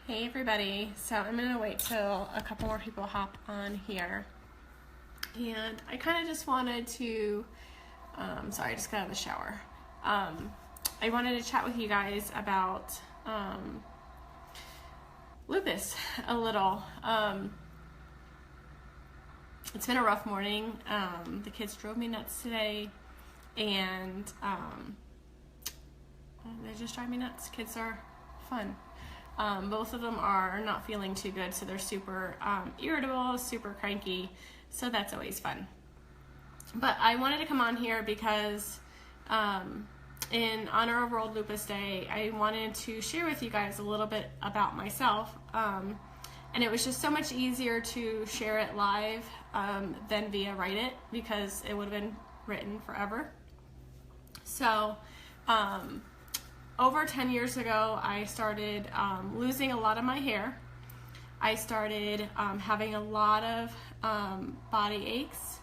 Hey everybody, so I'm going to wait till a couple more people hop on here, and I kind of just wanted to, sorry, I just got out of the shower. I wanted to chat with you guys about lupus a little. It's been a rough morning. The kids drove me nuts today, and they just drive me nuts. Kids are fun. Both of them are not feeling too good, so they're super irritable, super cranky, so that's always fun. But I wanted to come on here because in honor of World Lupus Day, I wanted to share with you guys a little bit about myself, and it was just so much easier to share it live than via write it, because it would have been written forever. So over 10 years ago, I started losing a lot of my hair. I started having a lot of body aches,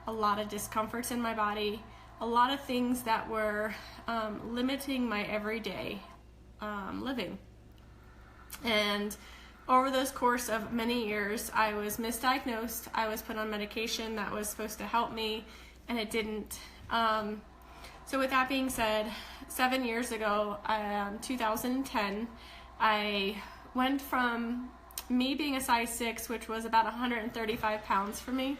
a lot of discomforts in my body, a lot of things that were limiting my everyday living. And over those course of many years, I was misdiagnosed. I was put on medication that was supposed to help me, and it didn't. So with that being said, 7 years ago, 2010, I went from me being a size 6, which was about 135 pounds for me,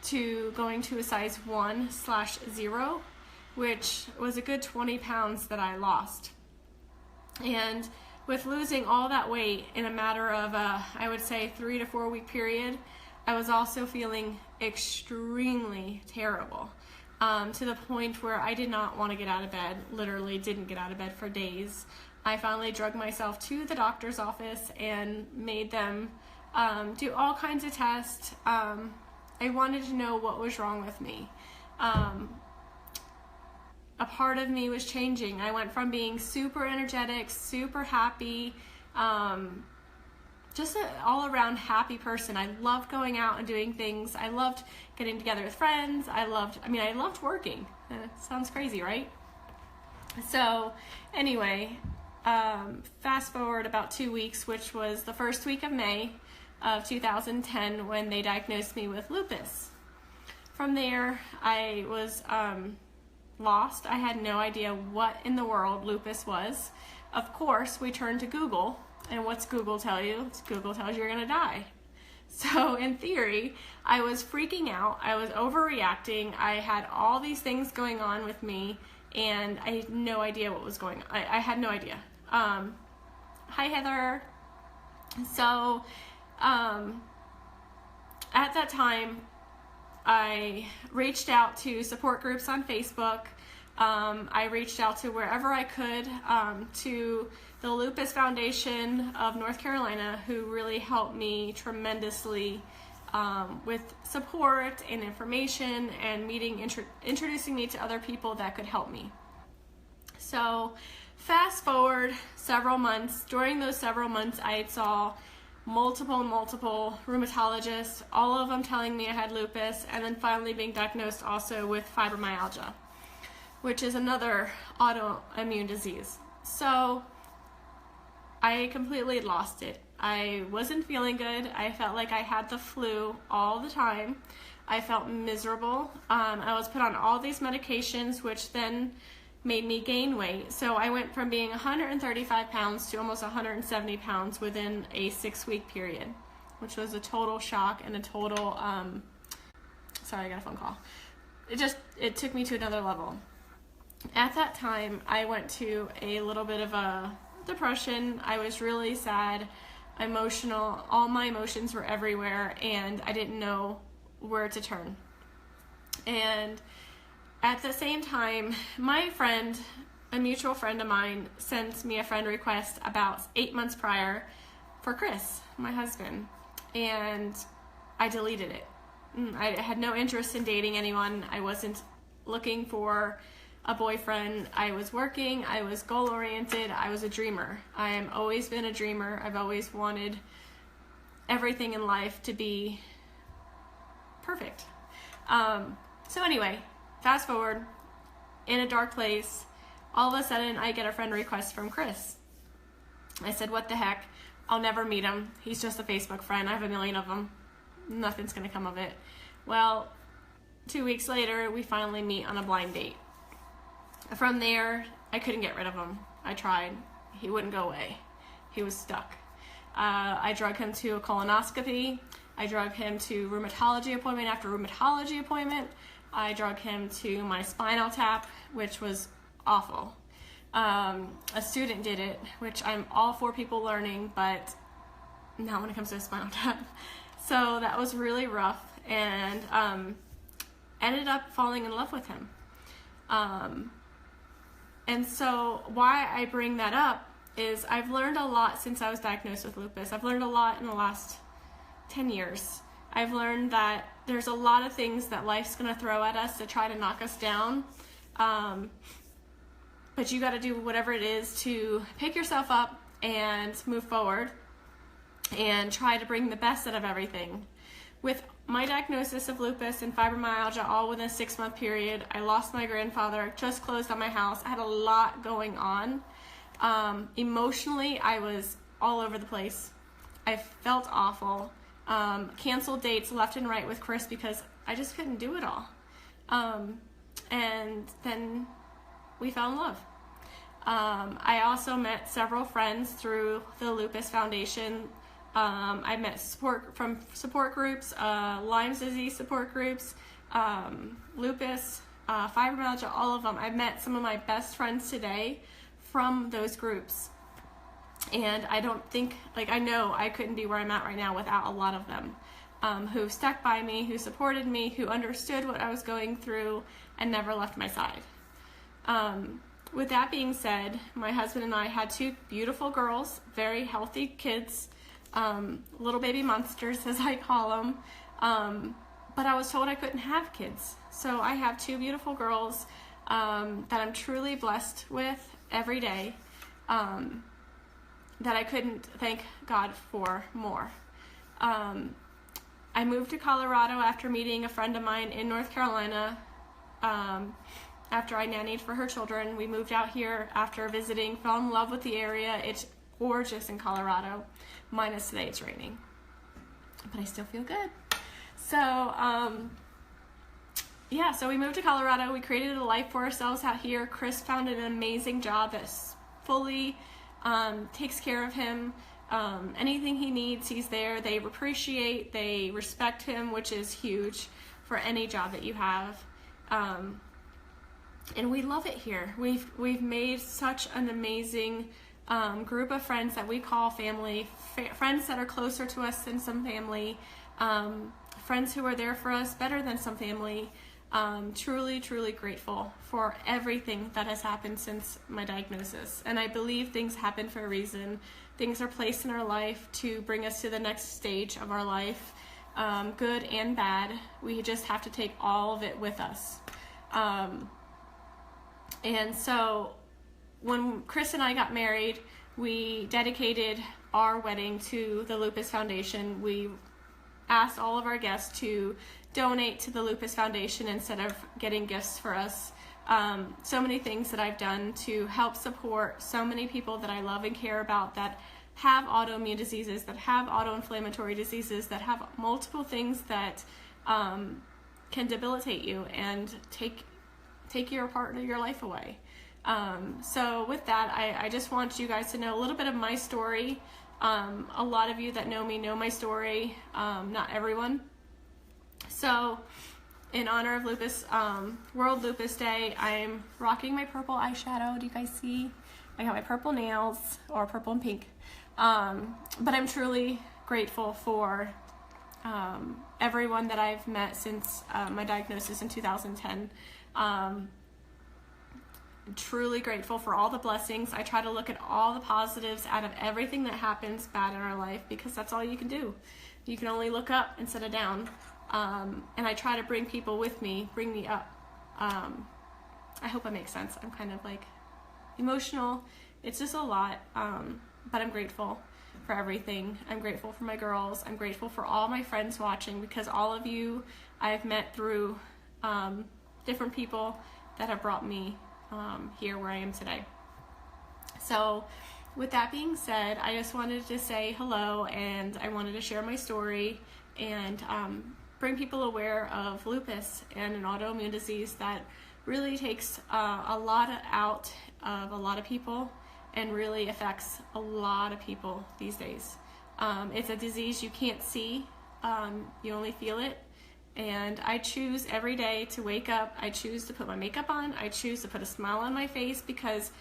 to going to a size 1/0, which was a good 20 pounds that I lost. And with losing all that weight in a matter of, I would say, 3 to 4 week period, I was also feeling extremely terrible. To the point where I did not want to get out of bed, literally didn't get out of bed for days. I finally drugged myself to the doctor's office and made them do all kinds of tests. I wanted to know what was wrong with me. A part of me was changing. I went from being super energetic, super happy, just an all-around happy person. I loved going out and doing things. I loved getting together with friends. I loved working. Sounds crazy, right? So anyway, fast forward about 2 weeks, which was the first week of May of 2010 when they diagnosed me with lupus. From there, I was lost. I had no idea what in the world lupus was. Of course, we turned to Google. And what's Google tell you? Google tells you you're going to die. So in theory, I was freaking out. I was overreacting. I had all these things going on with me, and I had no idea what was going on. I had no idea. Hi, Heather. So at that time, I reached out to support groups on Facebook. I reached out to wherever I could, to the Lupus Foundation of North Carolina, who really helped me tremendously with support and information and introducing me to other people that could help me. So fast forward several months. During those several months, I saw multiple rheumatologists, all of them telling me I had lupus, and then finally being diagnosed also with fibromyalgia, which is another autoimmune disease. So I completely lost it. I wasn't feeling good. I felt like I had the flu all the time. I felt miserable. I was put on all these medications, which then made me gain weight. So I went from being 135 pounds to almost 170 pounds within a 6-week period, which was a total shock and a total, sorry, I got a phone call. It took me to another level. At that time, I went to a little bit of a depression. I was really sad, emotional. All my emotions were everywhere, and I didn't know where to turn. And at the same time, my friend, a mutual friend of mine, sent me a friend request about 8 months prior for Chris, my husband, and I deleted it. I had no interest in dating anyone. I wasn't looking for a boyfriend. I was working. I was goal-oriented. I was a dreamer. I have always been a dreamer. I've always wanted everything in life to be perfect. So anyway, fast forward, in a dark place, all of a sudden I get a friend request from Chris. I said, what the heck? I'll never meet him. He's just a Facebook friend. I have a million of them. Nothing's going to come of it. Well, 2 weeks later, we finally meet on a blind date. From there, I couldn't get rid of him. I tried. He wouldn't go away. He was stuck. I drug him to a colonoscopy. I drug him to rheumatology appointment after rheumatology appointment. I drug him to my spinal tap, which was awful. A student did it, which I'm all for people learning, but not when it comes to a spinal tap. So that was really rough, and ended up falling in love with him. And so why I bring that up is I've learned a lot since I was diagnosed with lupus. I've learned a lot in the last 10 years. I've learned that there's a lot of things that life's going to throw at us to try to knock us down. But you got to do whatever it is to pick yourself up and move forward and try to bring the best out of everything. With my diagnosis of lupus and fibromyalgia all within a 6-month period, I lost my grandfather, just closed on my house. I had a lot going on. Emotionally, I was all over the place. I felt awful. Canceled dates left and right with Chris because I just couldn't do it all. And then we fell in love. I also met several friends through the Lupus Foundation. I met support groups, Lyme's disease support groups, lupus, fibromyalgia, all of them. I've met some of my best friends today from those groups. And I don't think, I know I couldn't be where I'm at right now without a lot of them, who stuck by me, who supported me, who understood what I was going through and never left my side. With that being said, my husband and I had 2 beautiful girls, very healthy kids, little baby monsters as I call them, but I was told I couldn't have kids. So I have 2 beautiful girls that I'm truly blessed with every day, that I couldn't thank God for more. I moved to Colorado after meeting a friend of mine in North Carolina. After I nannied for her children, we moved out here after visiting, fell in love with the area. It's gorgeous in Colorado, minus today it's raining, but I still feel good. So, so we moved to Colorado. We created a life for ourselves out here. Chris found an amazing job that fully takes care of him. Anything he needs, he's there. They appreciate, they respect him, which is huge for any job that you have. And we love it here. We've made such an amazing group of friends that we call family, friends that are closer to us than some family, friends who are there for us better than some family. Truly, truly grateful for everything that has happened since my diagnosis. And I believe things happen for a reason. Things are placed in our life to bring us to the next stage of our life, good and bad. We just have to take all of it with us. And so when Chris and I got married, we dedicated our wedding to the Lupus Foundation. We asked all of our guests to donate to the Lupus Foundation instead of getting gifts for us. So many things that I've done to help support so many people that I love and care about that have autoimmune diseases, that have autoinflammatory diseases, that have multiple things that can debilitate you and take your part of your life away. So with that, I just want you guys to know a little bit of my story. A lot of you that know me know my story, not everyone. So in honor of Lupus, World Lupus Day, I'm rocking my purple eyeshadow. Do you guys see? I got my purple nails, or purple and pink. But I'm truly grateful for everyone that I've met since my diagnosis in 2010. I'm truly grateful for all the blessings. I try to look at all the positives out of everything that happens bad in our life, because that's all you can do. You can only look up instead of down. And I try to bring people with me, bring me up. I hope it makes sense. I'm kind of emotional. It's just a lot, but I'm grateful for everything. I'm grateful for my girls. I'm grateful for all my friends watching, because all of you I've met through different people that have brought me here where I am today. So with that being said, I just wanted to say hello, and I wanted to share my story and bring people aware of lupus and an autoimmune disease that really takes a lot out of a lot of people and really affects a lot of people these days. It's a disease you can't see, you only feel it. And I choose every day to wake up, I choose to put my makeup on, I choose to put a smile on my face, because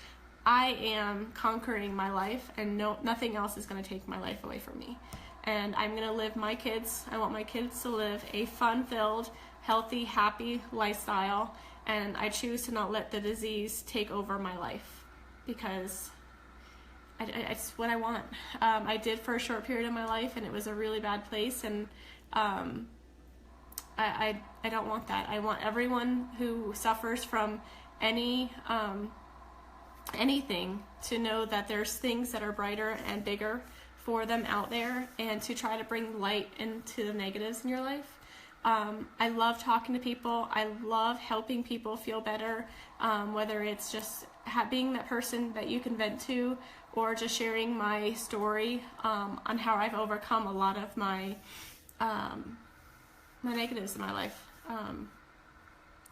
I am conquering my life, and nothing else is going to take my life away from me. And I'm going to live I want my kids to live a fun-filled, healthy, happy lifestyle, and I choose to not let the disease take over my life, because it's what I want. I did for a short period of my life, and it was a really bad place, and I don't want that. I want everyone who suffers from anything to know that there's things that are brighter and bigger for them out there, and to try to bring light into the negatives in your life. I love talking to people. I love helping people feel better, whether it's just being that person that you can vent to, or just sharing my story on how I've overcome a lot of my negatives in my life.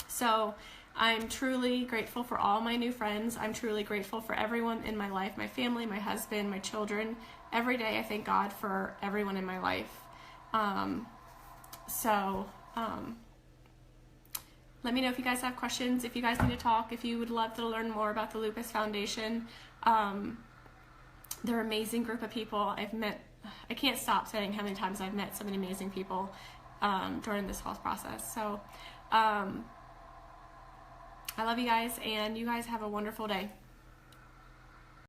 So I'm truly grateful for all my new friends. I'm truly grateful for everyone in my life, my family, my husband, my children. Every day I thank God for everyone in my life. Let me know if you guys have questions, if you guys need to talk, if you would love to learn more about the Lupus Foundation. They're an amazing group of people. I can't stop saying how many times I've met so many amazing people during this whole process. So I love you guys, and you guys have a wonderful day.